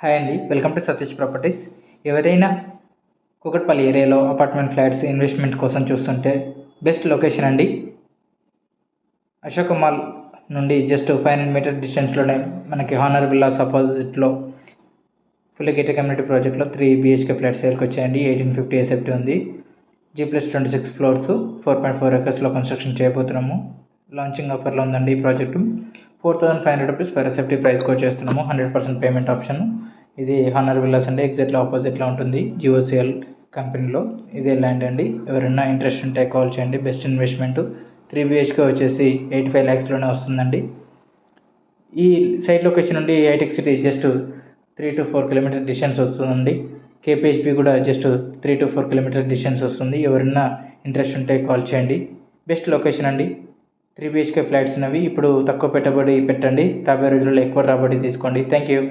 Hi అండి, welcome to Satish properties. ఎవరైనా కూకట్పల్లి ఏరియాలో అపార్ట్మెంట్ ఫ్లాట్స్ ఇన్వెస్ట్మెంట్ కోసం చూస్తుంటే బెస్ట్ లొకేషన్ అండి. అశోక మాల్ నుండి జస్ట్ 500 మీటర్ డిస్టెన్స్లోనే మనకి హానర్ విల్లాస్ ఆపోజిట్లో ఫుల్ గేటెడ్ కమ్యూనిటీ ప్రాజెక్ట్లో 3 BHK ఫ్లాట్స్ సేల్కి వచ్చాయండి. 1850 ఎస్ఎఫ్టీ ఉంది. G+26 ఫ్లోర్స్ 4.4 acres కన్స్ట్రక్షన్ చేయబోతున్నాము. లాంచింగ్ ఆఫర్లో ఉందండి ఈ project. 4500 rupees per SFT price coat చేస్తున్నాము. 100% పేమెంట్ ఆప్షన్. ఇది హానర్ విల్లాస్ అండి, ఎగ్జాక్ట్లో ఆపోజిట్లో ఉంటుంది. GOCL కంపెనీలో ఇదే ల్యాండ్ అండి. ఎవరైనా ఇంట్రెస్ట్ ఉంటే కాల్ చేయండి. Best investment. 3 BHK వచ్చేసి 85 lakhsలోనే వస్తుందండి. ఈ సైట్ లొకేషన్ నుండి హైటెక్ City just 3 to 4 kilometre distance వస్తుందండి. KPHP కూడా జస్ట్ 3 to 4 కిలోమీటర్ డిస్టెన్స్ వస్తుంది. ఎవరైనా ఇంట్రెస్ట్ ఉంటే కాల్ చేయండి. బెస్ట్ లొకేషన్ అండి. 3 BHK ఫ్లాట్స్ ఉన్నవి. ఇప్పుడు తక్కువ పెట్టుబడి పెట్టండి, రాబోయే రోజుల్లో ఎక్కువ రాబడి తీసుకోండి. Thank you.